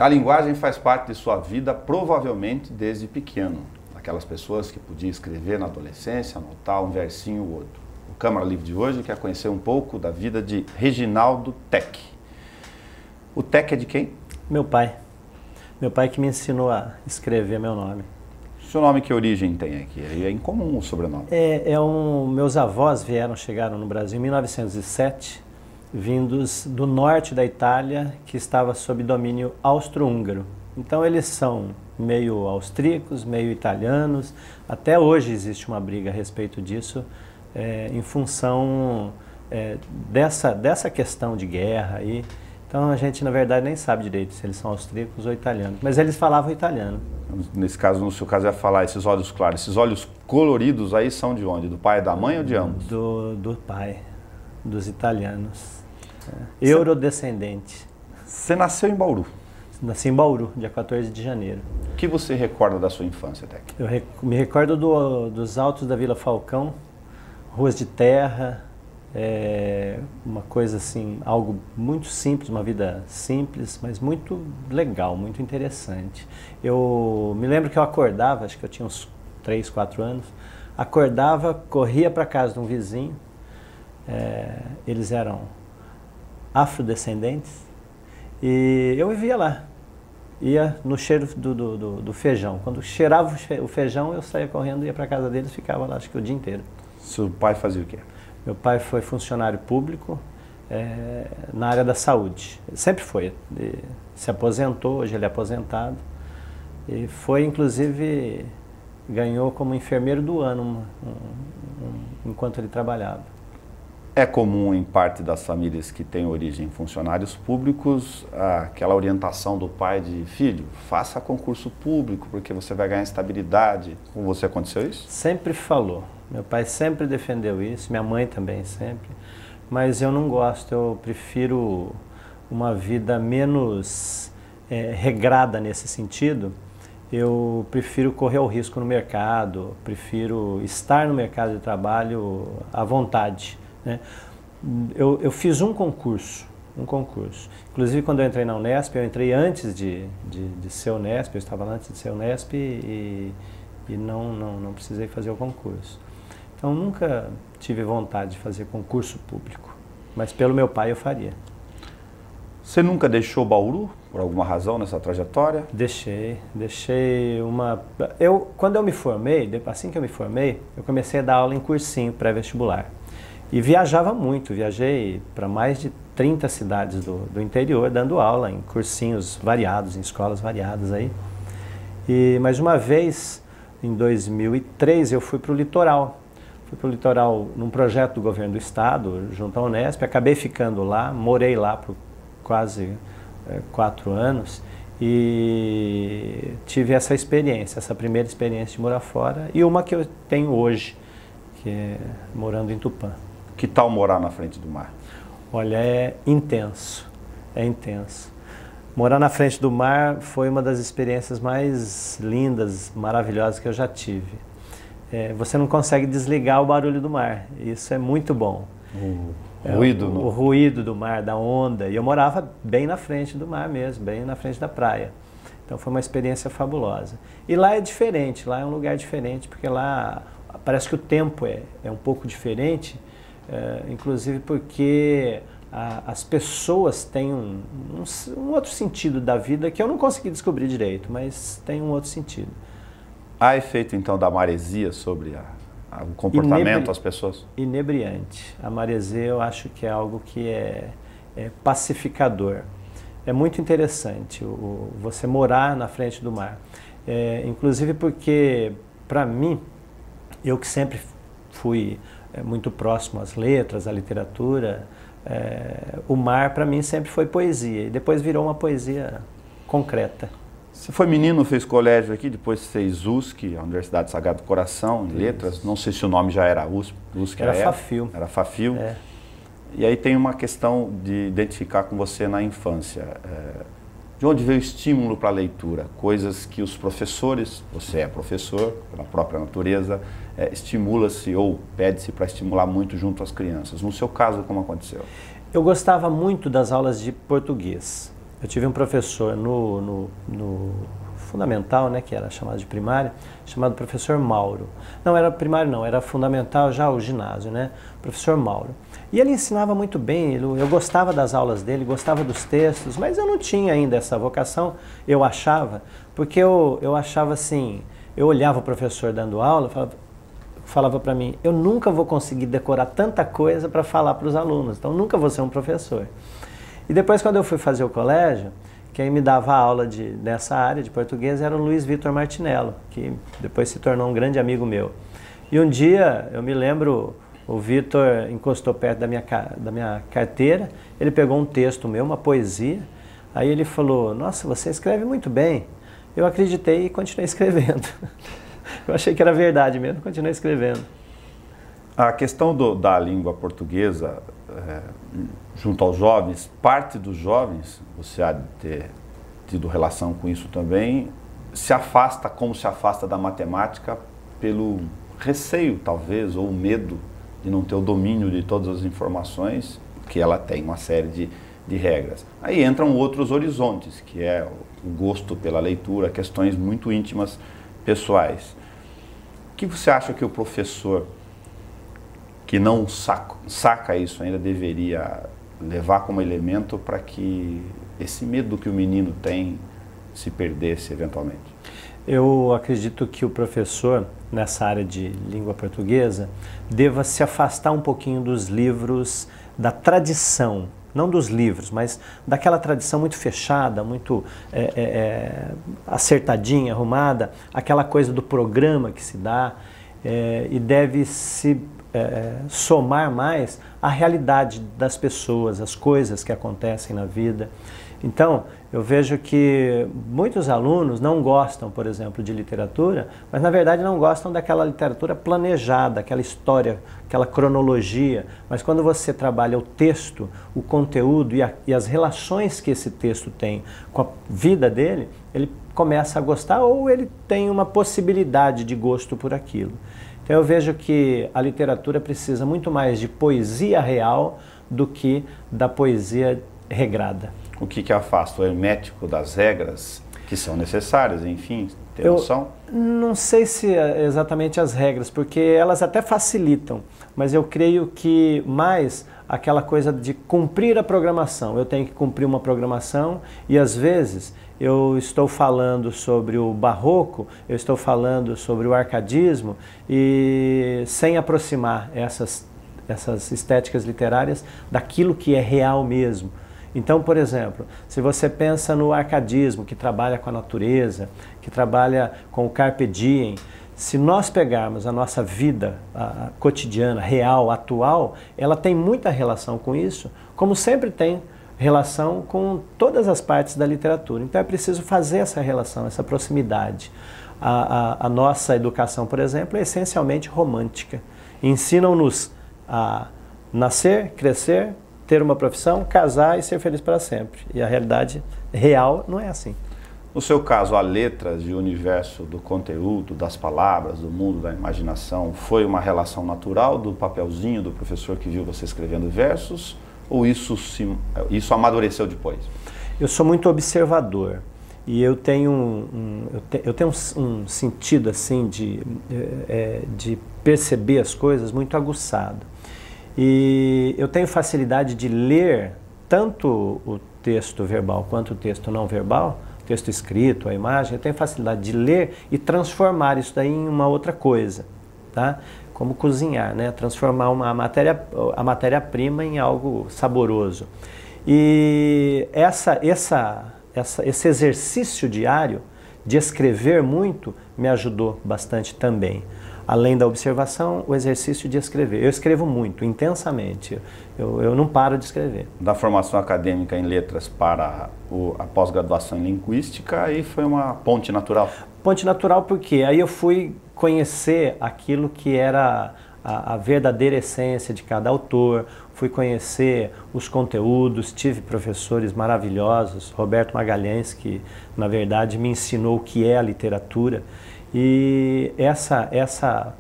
A linguagem faz parte de sua vida provavelmente desde pequeno. Aquelas pessoas que podiam escrever na adolescência, anotar um versinho ou outro. O Câmara Livre de hoje quer conhecer um pouco da vida de Reginaldo Tec. O Tec é de quem? Meu pai. Meu pai que me ensinou a escrever meu nome. Seu nome, que origem tem aqui? É incomum o sobrenome. Meus avós chegaram no Brasil em 1907, vindos do norte da Itália, que estava sob domínio austro-húngaro. Então eles são meio austríacos, meio italianos. Até hoje existe uma briga a respeito disso, em função dessa questão de guerra aí. Então a gente, na verdade, nem sabe direito se eles são austríacos ou italianos, mas eles falavam italiano. Nesse caso, no seu caso, eu ia falar esses olhos claros, esses olhos coloridos aí são de onde? Do pai e da mãe ou de ambos? Do pai, dos italianos. Eurodescendente. Você nasceu em Bauru? Nasci em Bauru, dia 14 de janeiro. O que você recorda da sua infância, Tec? Eu me recordo dos altos da Vila Falcão, ruas de terra, uma coisa assim, algo muito simples, uma vida simples, mas muito legal, muito interessante. Eu me lembro que eu acordava, acho que eu tinha uns 3, 4 anos, acordava, corria para casa de um vizinho, eles eram afrodescendentes, e eu vivia lá, ia no cheiro do feijão. Quando cheirava o feijão, eu saía correndo, ia para casa deles, ficava lá acho que o dia inteiro. Seu pai fazia o quê? Meu pai foi funcionário público na área da saúde. Ele sempre foi. Ele se aposentou, hoje ele é aposentado. E foi, inclusive, ganhou como enfermeiro do ano enquanto ele trabalhava. É comum em parte das famílias que têm origem em funcionários públicos aquela orientação do pai de filho, faça concurso público porque você vai ganhar estabilidade. Com você aconteceu isso? Sempre falou. Meu pai sempre defendeu isso, minha mãe também sempre. Mas eu não gosto, eu prefiro uma vida menos regrada nesse sentido. Eu prefiro correr o risco no mercado, prefiro estar no mercado de trabalho à vontade. Né? Eu fiz um concurso. Inclusive, quando eu entrei na Unesp, eu entrei antes de ser Unesp, eu estava lá antes de ser Unesp e não precisei fazer o concurso. Então, nunca tive vontade de fazer concurso público, mas pelo meu pai eu faria. Você nunca deixou Bauru, por alguma razão, nessa trajetória? Deixei uma... Quando eu me formei, assim que eu me formei, eu comecei a dar aula em cursinho pré-vestibular. E viajava muito, viajei para mais de 30 cidades do interior, dando aula em cursinhos variados, em escolas variadas aí. Mas uma vez, em 2003, eu fui para o litoral. Fui para o litoral num projeto do governo do estado, junto à Unesp, acabei ficando lá, morei lá por quase 4 anos e tive essa experiência, essa primeira experiência de morar fora e uma que eu tenho hoje, que é morando em Tupã. Que tal morar na frente do mar? Olha, é intenso. Morar na frente do mar foi uma das experiências mais lindas, maravilhosas que eu já tive. Você não consegue desligar o barulho do mar, isso é muito bom. O ruído do mar, da onda, e eu morava bem na frente do mar mesmo, bem na frente da praia. Então foi uma experiência fabulosa. E lá é diferente, lá é um lugar diferente, porque lá parece que o tempo é um pouco diferente, inclusive porque as pessoas têm um outro sentido da vida que eu não consegui descobrir direito, mas tem um outro sentido. Há efeito, então, da maresia sobre o comportamento das pessoas? Inebriante. A maresia eu acho que é algo que é pacificador. É muito interessante você morar na frente do mar. Inclusive porque, para mim, eu que sempre fui muito próximo às letras, à literatura, o mar para mim sempre foi poesia e depois virou uma poesia concreta. Você foi menino, fez colégio aqui, depois fez USC, a Universidade Sagrado Coração, em letras. Não sei se o nome já era USC. Era FAFIL. Era FAFIL. E aí tem uma questão de identificar com você na infância. De onde veio o estímulo para a leitura? Coisas que os professores, você é professor, pela própria natureza, estimula-se ou pede-se para estimular muito junto às crianças. No seu caso, como aconteceu? Eu gostava muito das aulas de português. Eu tive um professor no fundamental, né, que era chamado de primário, chamado professor Mauro. Não era primário não, era fundamental já o ginásio, né, professor Mauro. E ele ensinava muito bem, eu gostava das aulas dele, gostava dos textos, mas eu não tinha ainda essa vocação, eu achava, porque eu achava assim, eu olhava o professor dando aula, falava para mim, eu nunca vou conseguir decorar tanta coisa para falar para os alunos, então nunca vou ser um professor. E depois, quando eu fui fazer o colégio, quem me dava aula nessa área de português era o Luiz Vitor Martinello, que depois se tornou um grande amigo meu. E um dia, eu me lembro, o Vitor encostou perto da minha carteira, ele pegou um texto meu, uma poesia, aí ele falou, nossa, você escreve muito bem. Eu acreditei e continuei escrevendo. Eu achei que era verdade mesmo, continuei escrevendo. A questão da língua portuguesa, junto aos jovens, parte dos jovens, você há de ter tido relação com isso também, se afasta, como se afasta da matemática, pelo receio, talvez, ou medo de não ter o domínio de todas as informações, que ela tem uma série de regras. Aí entram outros horizontes, que é o gosto pela leitura, questões muito íntimas, pessoais. O que você acha que o professor que não saca isso ainda deveria levar como elemento para que esse medo que o menino tem se perdesse eventualmente? Eu acredito que o professor, nessa área de língua portuguesa, deva se afastar um pouquinho dos livros, da tradição, não dos livros, mas daquela tradição muito fechada, muito acertadinha, arrumada, aquela coisa do programa que se dá, e deve se somar mais à realidade das pessoas, as coisas que acontecem na vida. Então, eu vejo que muitos alunos não gostam, por exemplo, de literatura, mas na verdade não gostam daquela literatura planejada, aquela história, aquela cronologia. Mas quando você trabalha o texto, o conteúdo e as relações que esse texto tem com a vida dele, ele começa a gostar ou ele tem uma possibilidade de gosto por aquilo. Então eu vejo que a literatura precisa muito mais de poesia real do que da poesia regrada. O que afasta o hermético das regras que são necessárias, enfim, ter noção? Não sei se exatamente as regras, porque elas até facilitam, mas eu creio que mais aquela coisa de cumprir a programação. Eu tenho que cumprir uma programação e às vezes eu estou falando sobre o barroco, eu estou falando sobre o arcadismo e sem aproximar essas estéticas literárias daquilo que é real mesmo. Então, por exemplo, se você pensa no arcadismo, que trabalha com a natureza, que trabalha com o carpe diem, se nós pegarmos a nossa vida cotidiana, real, atual, ela tem muita relação com isso, como sempre tem relação com todas as partes da literatura. Então é preciso fazer essa relação, essa proximidade. A nossa educação, por exemplo, é essencialmente romântica. Ensinam-nos a nascer, crescer, ter uma profissão, casar e ser feliz para sempre. E a realidade real não é assim. No seu caso, a letras e o universo do conteúdo, das palavras, do mundo da imaginação, foi uma relação natural do papelzinho do professor que viu você escrevendo versos? Ou isso amadureceu depois? Eu sou muito observador e eu tenho um sentido assim de perceber as coisas muito aguçado. E eu tenho facilidade de ler tanto o texto verbal quanto o texto não verbal, texto escrito, a imagem, eu tenho facilidade de ler e transformar isso daí em uma outra coisa, tá? Como cozinhar, né? Transformar a matéria-prima em algo saboroso. E esse exercício diário de escrever muito me ajudou bastante também. Além da observação, o exercício de escrever. Eu escrevo muito, intensamente. Eu não paro de escrever. Da formação acadêmica em letras para a pós-graduação em linguística, aí foi uma ponte natural? Ponte natural porque aí eu fui conhecer aquilo que era a verdadeira essência de cada autor, fui conhecer os conteúdos, tive professores maravilhosos, Roberto Magalhães, que na verdade me ensinou o que é a literatura. E essa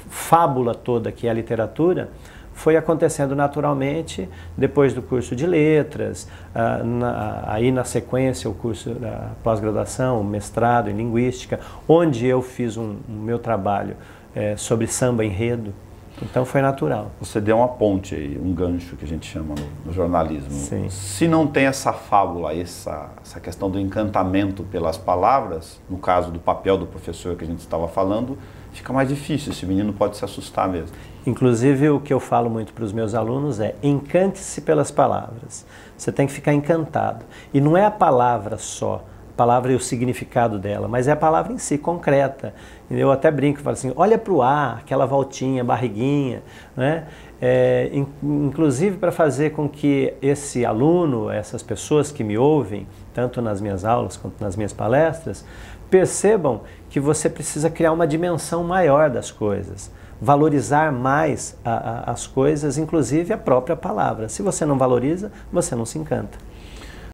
fábula toda que é a literatura foi acontecendo naturalmente depois do curso de letras, aí na sequência o curso da pós-graduação, mestrado em linguística, onde eu fiz um meu trabalho sobre samba enredo. Então foi natural. Você deu uma ponte aí, um gancho que a gente chama no jornalismo. Sim. Se não tem essa fábula, essa questão do encantamento pelas palavras, no caso do papel do professor que a gente estava falando, fica mais difícil, esse menino pode se assustar mesmo. Inclusive o que eu falo muito para os meus alunos é: encante-se pelas palavras. Você tem que ficar encantado. E não é a palavra só, a palavra e o significado dela, mas é a palavra em si, concreta. Eu até brinco, falo assim, olha para o ar, aquela voltinha, barriguinha, né? Inclusive para fazer com que esse aluno, essas pessoas que me ouvem, tanto nas minhas aulas quanto nas minhas palestras, percebam que você precisa criar uma dimensão maior das coisas, valorizar mais as coisas, inclusive a própria palavra. Se você não valoriza, você não se encanta.